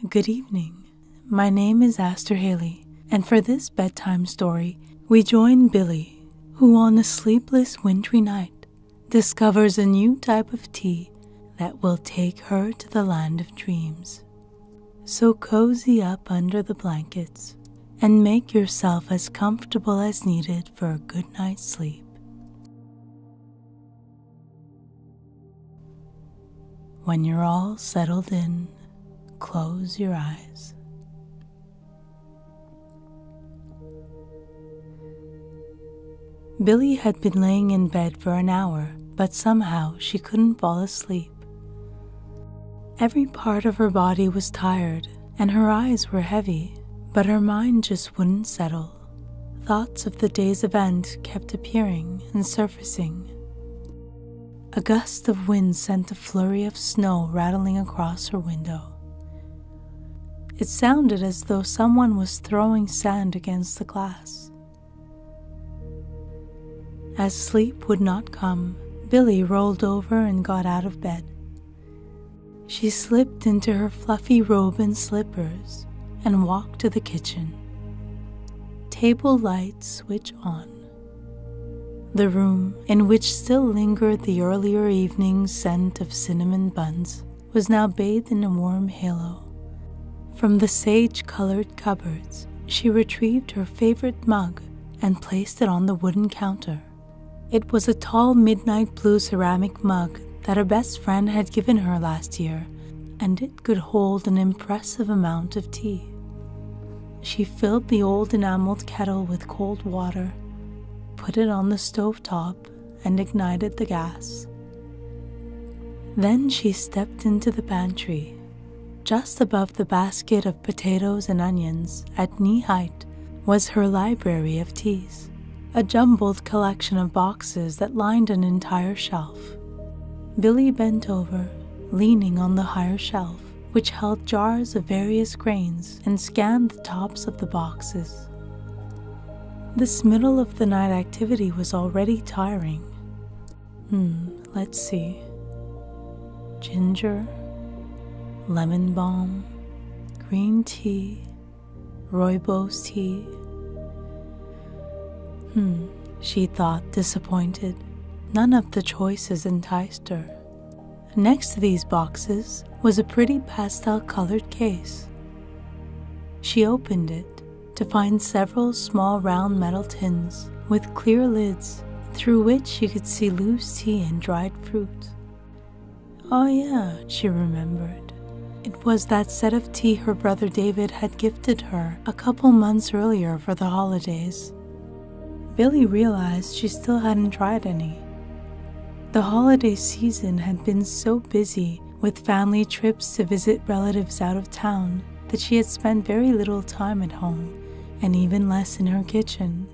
Good evening. My name is Aster Haley, and for this bedtime story, we join Billy, who on a sleepless wintry night discovers a new type of tea that will take her to the land of dreams. So cozy up under the blankets and make yourself as comfortable as needed for a good night's sleep. When you're all settled in, close your eyes. Billy had been laying in bed for an hour, but somehow she couldn't fall asleep. Every part of her body was tired, and her eyes were heavy, but her mind just wouldn't settle. Thoughts of the day's event kept appearing and surfacing. A gust of wind sent a flurry of snow rattling across her window. It sounded as though someone was throwing sand against the glass. As sleep would not come, Billy rolled over and got out of bed. She slipped into her fluffy robe and slippers and walked to the kitchen. Table light switch on. The room, in which still lingered the earlier evening scent of cinnamon buns, was now bathed in a warm halo. From the sage-colored cupboards, she retrieved her favorite mug and placed it on the wooden counter. It was a tall midnight blue ceramic mug that her best friend had given her last year, and it could hold an impressive amount of tea. She filled the old enameled kettle with cold water, put it on the stovetop, and ignited the gas. Then she stepped into the pantry. Just above the basket of potatoes and onions, at knee height, was her library of teas, a jumbled collection of boxes that lined an entire shelf. Billy bent over, leaning on the higher shelf, which held jars of various grains, and scanned the tops of the boxes. This middle of the night activity was already tiring. Let's see. Ginger, lemon balm, green tea, rooibos tea. She thought, disappointed. None of the choices enticed her. Next to these boxes was a pretty pastel-colored case. She opened it to find several small round metal tins with clear lids through which she could see loose tea and dried fruit. Oh yeah, she remembered. It was that set of tea her brother David had gifted her a couple months earlier for the holidays. Billy realized she still hadn't tried any. The holiday season had been so busy with family trips to visit relatives out of town that she had spent very little time at home, and even less in her kitchen.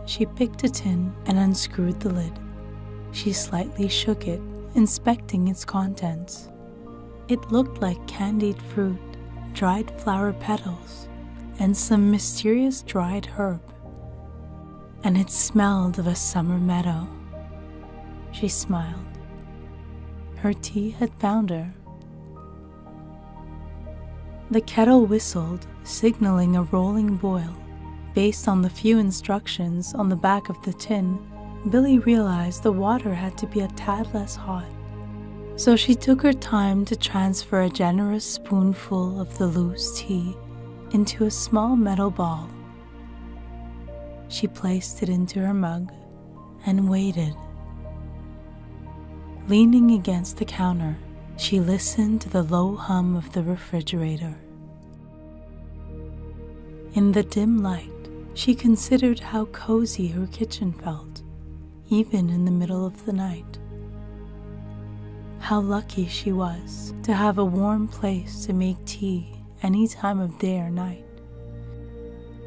She picked a tin and unscrewed the lid. She slightly shook it, inspecting its contents. It looked like candied fruit, dried flower petals, and some mysterious dried herb. And it smelled of a summer meadow. She smiled. Her tea had found her. The kettle whistled, signaling a rolling boil. Based on the few instructions on the back of the tin, Billy realized the water had to be a tad less hot. So she took her time to transfer a generous spoonful of the loose tea into a small metal ball. She placed it into her mug and waited. Leaning against the counter, she listened to the low hum of the refrigerator. In the dim light, she considered how cozy her kitchen felt, even in the middle of the night. How lucky she was to have a warm place to make tea any time of day or night.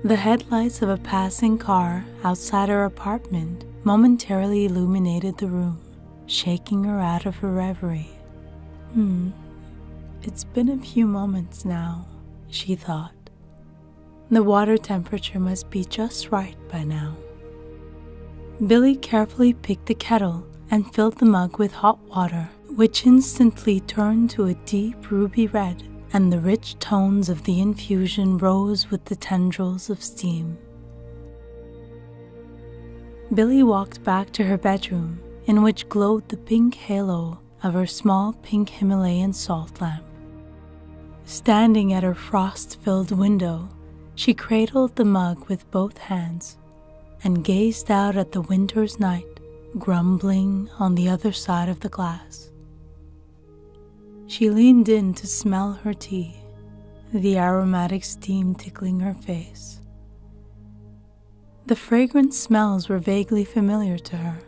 The headlights of a passing car outside her apartment momentarily illuminated the room, shaking her out of her reverie. It's been a few moments now, she thought. The water temperature must be just right by now. Billy carefully picked the kettle and filled the mug with hot water, which instantly turned to a deep ruby red, and the rich tones of the infusion rose with the tendrils of steam. Billy walked back to her bedroom, in which glowed the pink halo of her small pink Himalayan salt lamp. Standing at her frost-filled window, she cradled the mug with both hands and gazed out at the winter's night, grumbling on the other side of the glass. She leaned in to smell her tea, the aromatic steam tickling her face. The fragrant smells were vaguely familiar to her.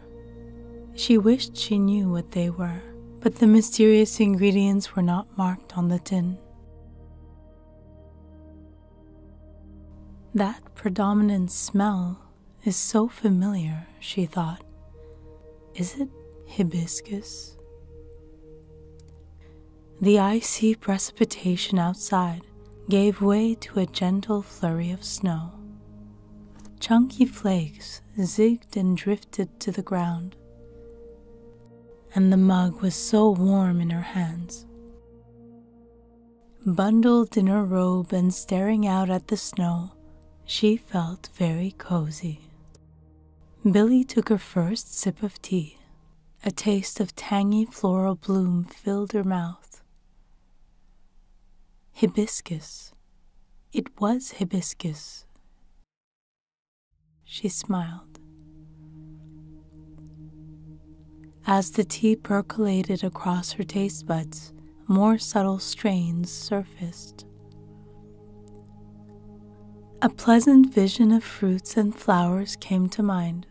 She wished she knew what they were, but the mysterious ingredients were not marked on the tin. That predominant smell is so familiar, she thought. Is it hibiscus? The icy precipitation outside gave way to a gentle flurry of snow. Chunky flakes zigged and drifted to the ground, and the mug was so warm in her hands. Bundled in her robe and staring out at the snow, she felt very cozy. Billy took her first sip of tea. A taste of tangy floral bloom filled her mouth. Hibiscus. It was hibiscus. She smiled. As the tea percolated across her taste buds, more subtle strains surfaced. A pleasant vision of fruits and flowers came to mind.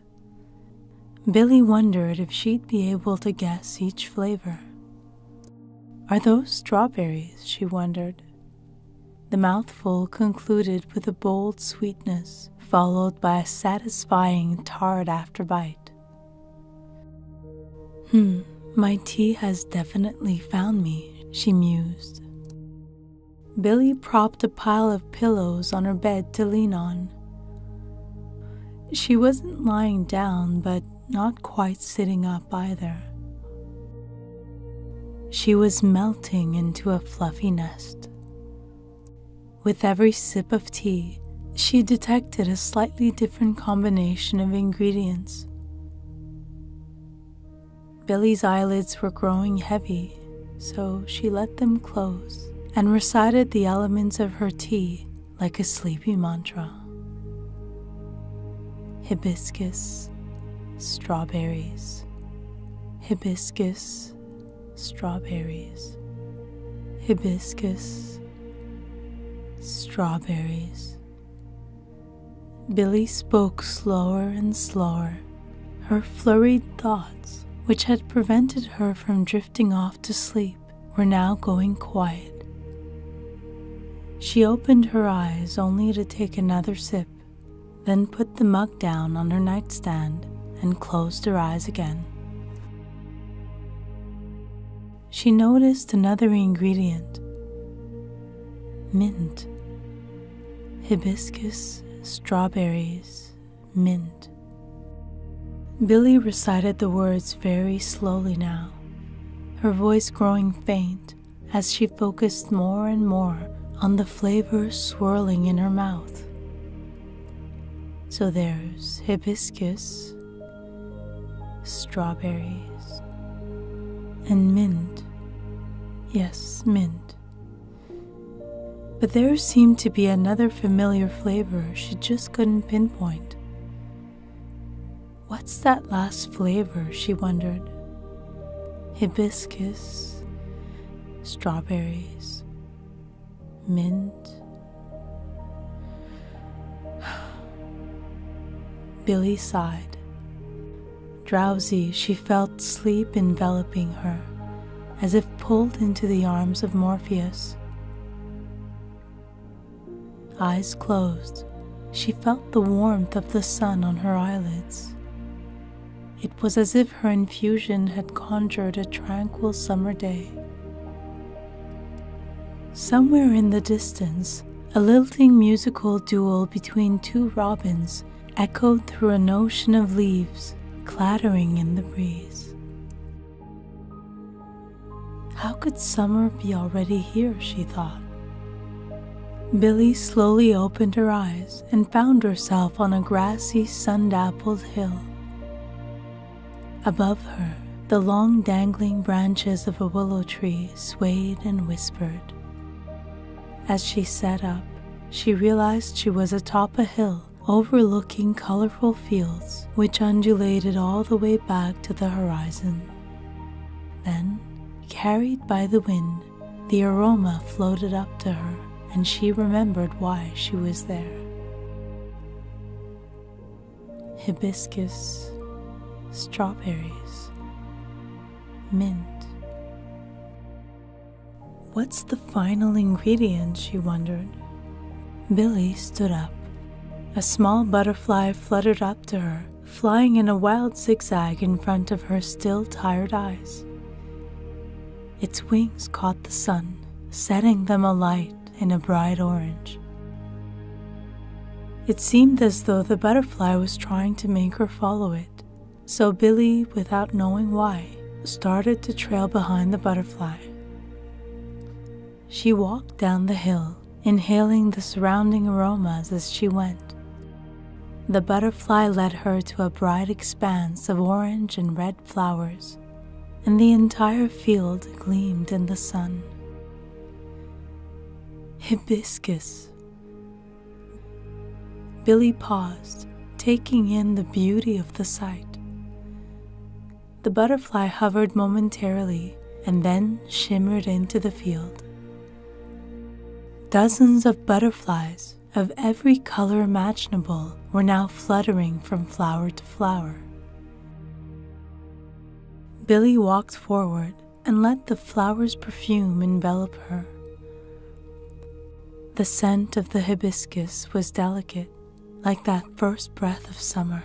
Billy wondered if she'd be able to guess each flavor. Are those strawberries? She wondered. The mouthful concluded with a bold sweetness, followed by a satisfying tart after bite. My tea has definitely found me, she mused. Billy propped a pile of pillows on her bed to lean on. She wasn't lying down, but not quite sitting up either. She was melting into a fluffy nest. With every sip of tea, she detected a slightly different combination of ingredients. Billy's eyelids were growing heavy, so she let them close and recited the elements of her tea like a sleepy mantra. Hibiscus, strawberries. Hibiscus, strawberries. Hibiscus, strawberries. Billy spoke slower and slower. Her flurried thoughts, which had prevented her from drifting off to sleep, were now going quiet. She opened her eyes only to take another sip, then put the mug down on her nightstand and closed her eyes again. She noticed another ingredient. Mint. Hibiscus, strawberries, mint. Billy recited the words very slowly now, her voice growing faint as she focused more and more on the flavors swirling in her mouth. So there's hibiscus, strawberries, and mint. Yes, mint. But there seemed to be another familiar flavor she just couldn't pinpoint. What's that last flavor, she wondered. Hibiscus, strawberries, mint. Billy sighed. Drowsy, she felt sleep enveloping her, as if pulled into the arms of Morpheus. Eyes closed, she felt the warmth of the sun on her eyelids. It was as if her infusion had conjured a tranquil summer day. Somewhere in the distance, a lilting musical duel between two robins echoed through an ocean of leaves, clattering in the breeze. How could summer be already here, she thought. Billy slowly opened her eyes and found herself on a grassy, sun-dappled hill. Above her, the long dangling branches of a willow tree swayed and whispered. As she sat up, she realized she was atop a hill overlooking colorful fields which undulated all the way back to the horizon. Then, carried by the wind, the aroma floated up to her, and she remembered why she was there. Hibiscus, strawberries, mint. What's the final ingredient, she wondered. Billy stood up. A small butterfly fluttered up to her, flying in a wild zigzag in front of her still tired eyes. Its wings caught the sun, setting them alight in a bright orange. It seemed as though the butterfly was trying to make her follow it, so Billy, without knowing why, started to trail behind the butterfly. She walked down the hill, inhaling the surrounding aromas as she went. The butterfly led her to a bright expanse of orange and red flowers, and the entire field gleamed in the sun. Hibiscus. Billy paused, taking in the beauty of the sight. The butterfly hovered momentarily and then shimmered into the field. Dozens of butterflies of every color imaginable were now fluttering from flower to flower. Billy walked forward and let the flower's perfume envelop her. The scent of the hibiscus was delicate, like that first breath of summer.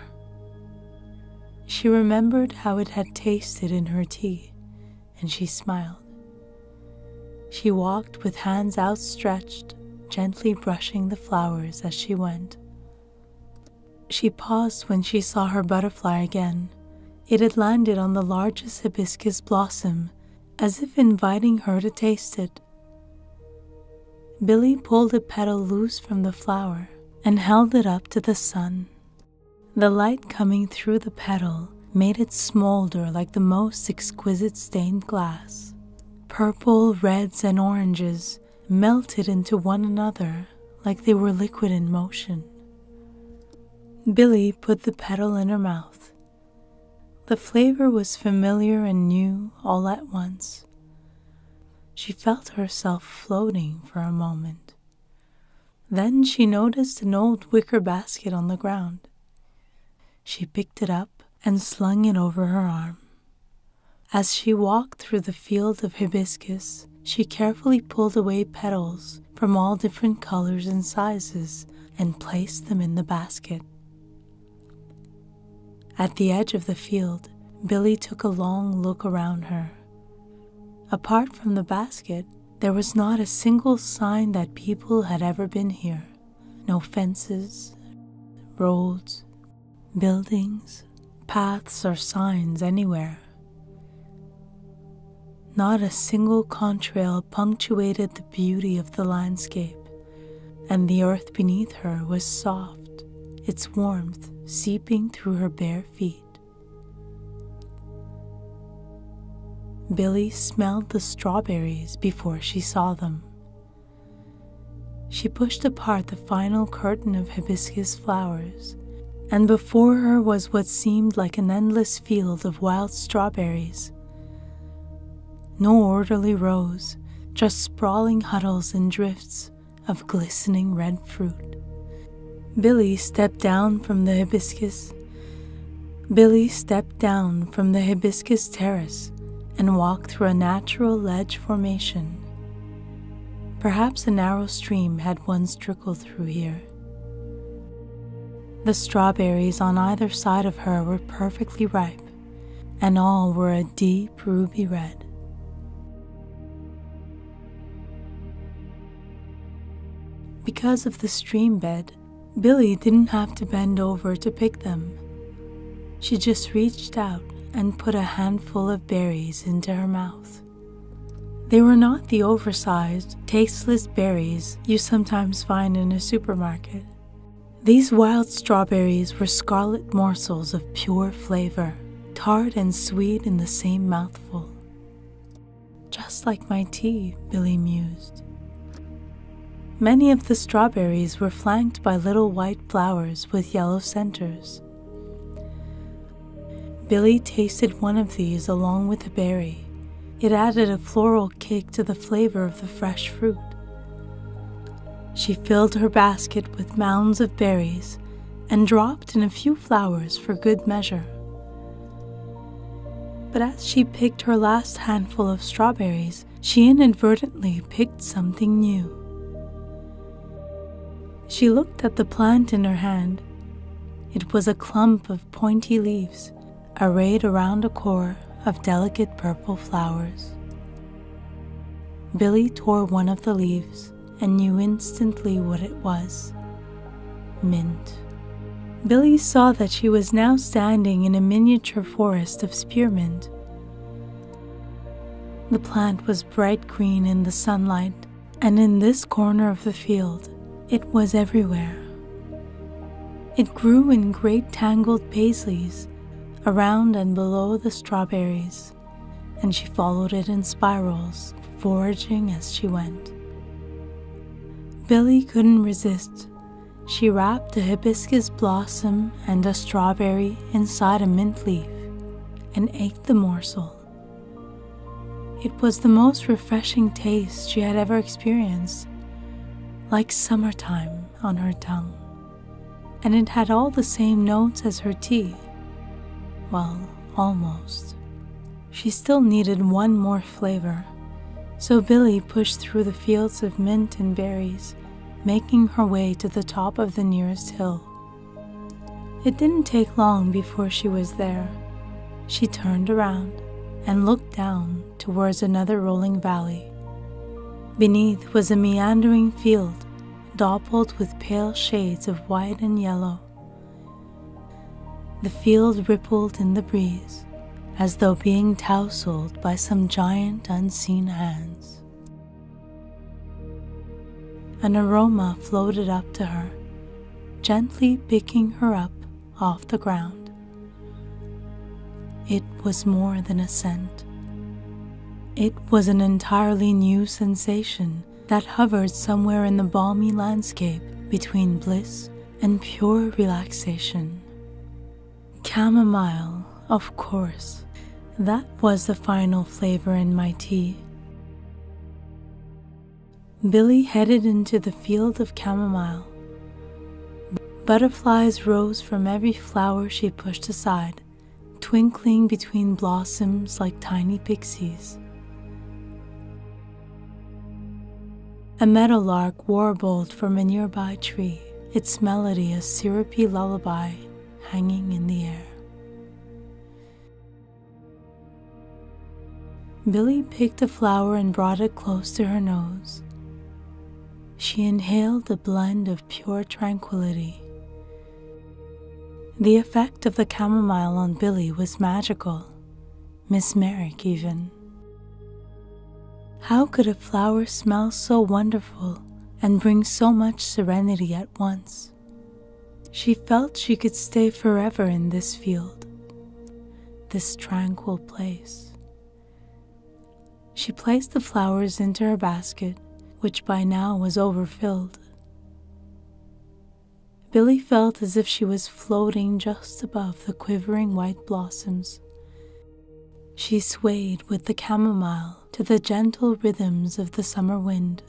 She remembered how it had tasted in her tea, and she smiled. She walked with hands outstretched, gently brushing the flowers as she went. She paused when she saw her butterfly again. It had landed on the largest hibiscus blossom, as if inviting her to taste it. Billy pulled a petal loose from the flower and held it up to the sun. The light coming through the petal made it smolder like the most exquisite stained glass. Purple, reds, and oranges melted into one another like they were liquid in motion. Billy put the petal in her mouth. The flavor was familiar and new all at once. She felt herself floating for a moment. Then she noticed an old wicker basket on the ground. She picked it up and slung it over her arm. As she walked through the field of hibiscus, she carefully pulled away petals from all different colors and sizes and placed them in the basket. At the edge of the field, Billy took a long look around her. Apart from the basket, there was not a single sign that people had ever been here. No fences, roads, buildings, paths, or signs anywhere. Not a single contrail punctuated the beauty of the landscape, and the earth beneath her was soft, its warmth seeping through her bare feet. Billy smelled the strawberries before she saw them. She pushed apart the final curtain of hibiscus flowers, and before her was what seemed like an endless field of wild strawberries. No orderly rows, just sprawling huddles and drifts of glistening red fruit. Billy stepped down from the hibiscus terrace and walked through a natural ledge formation. Perhaps a narrow stream had once trickled through here. The strawberries on either side of her were perfectly ripe, and all were a deep ruby red. Because of the stream bed, Billy didn't have to bend over to pick them. She just reached out and put a handful of berries into her mouth. They were not the oversized, tasteless berries you sometimes find in a supermarket. These wild strawberries were scarlet morsels of pure flavor, tart and sweet in the same mouthful. Just like my tea, Billy mused. Many of the strawberries were flanked by little white flowers with yellow centers. Billy tasted one of these along with a berry. It added a floral kick to the flavor of the fresh fruit. She filled her basket with mounds of berries and dropped in a few flowers for good measure. But as she picked her last handful of strawberries, she inadvertently picked something new. She looked at the plant in her hand. It was a clump of pointy leaves, arrayed around a core of delicate purple flowers. Billy tore one of the leaves and knew instantly what it was: mint. Billy saw that she was now standing in a miniature forest of spearmint. The plant was bright green in the sunlight, and in this corner of the field, it was everywhere. It grew in great tangled paisleys around and below the strawberries, and she followed it in spirals, foraging as she went. Billy couldn't resist. She wrapped a hibiscus blossom and a strawberry inside a mint leaf and ate the morsel. It was the most refreshing taste she had ever experienced, like summertime on her tongue, and it had all the same notes as her tea. Well, almost. She still needed one more flavor, so Billy pushed through the fields of mint and berries, making her way to the top of the nearest hill. It didn't take long before she was there. She turned around and looked down towards another rolling valley. Beneath was a meandering field, dappled with pale shades of white and yellow. The field rippled in the breeze, as though being tousled by some giant unseen hands. An aroma floated up to her, gently picking her up off the ground. It was more than a scent. It was an entirely new sensation that hovered somewhere in the balmy landscape between bliss and pure relaxation. Chamomile, of course. That was the final flavor in my tea. Billy headed into the field of chamomile. Butterflies rose from every flower she pushed aside, twinkling between blossoms like tiny pixies. A meadowlark warbled from a nearby tree, its melody a syrupy lullaby hanging in the air. Billy picked a flower and brought it close to her nose. She inhaled a blend of pure tranquility. The effect of the chamomile on Billy was magical, mesmeric even. How could a flower smell so wonderful and bring so much serenity at once? She felt she could stay forever in this field, this tranquil place. She placed the flowers into her basket, which by now was overfilled. Billy felt as if she was floating just above the quivering white blossoms. She swayed with the chamomile to the gentle rhythms of the summer wind.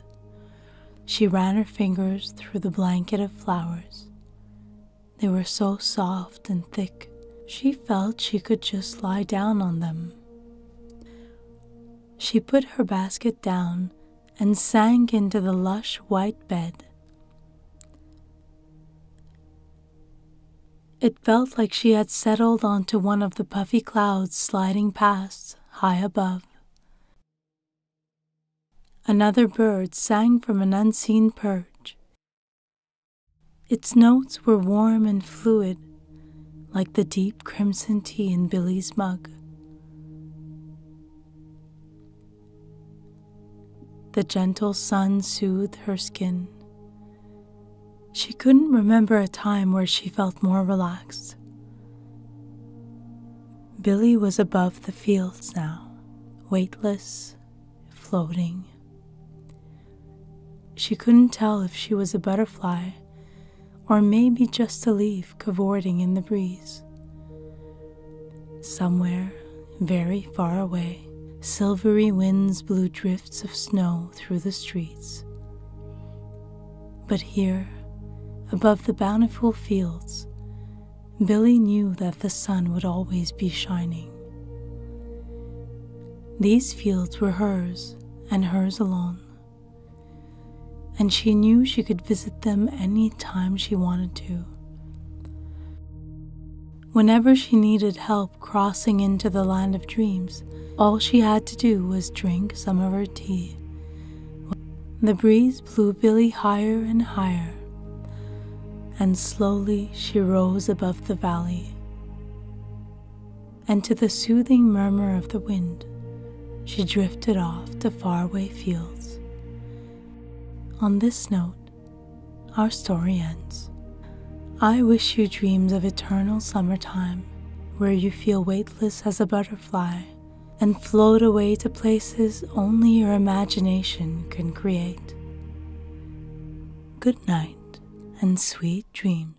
She ran her fingers through the blanket of flowers. They were so soft and thick, she felt she could just lie down on them. She put her basket down and sank into the lush white bed. It felt like she had settled onto one of the puffy clouds sliding past, high above. Another bird sang from an unseen perch. Its notes were warm and fluid, like the deep crimson tea in Billy's mug. The gentle sun soothed her skin. She couldn't remember a time where she felt more relaxed. Billy was above the fields now, weightless, floating. She couldn't tell if she was a butterfly or maybe just a leaf cavorting in the breeze. Somewhere, very far away, silvery winds blew drifts of snow through the streets. But here, above the bountiful fields, Billy knew that the sun would always be shining. These fields were hers and hers alone, and she knew she could visit them any time she wanted to. Whenever she needed help crossing into the land of dreams, all she had to do was drink some of her tea. The breeze blew Billy higher and higher, and slowly she rose above the valley. And to the soothing murmur of the wind, she drifted off to faraway fields. On this note, our story ends. I wish you dreams of eternal summertime, where you feel weightless as a butterfly and float away to places only your imagination can create. Good night and sweet dreams.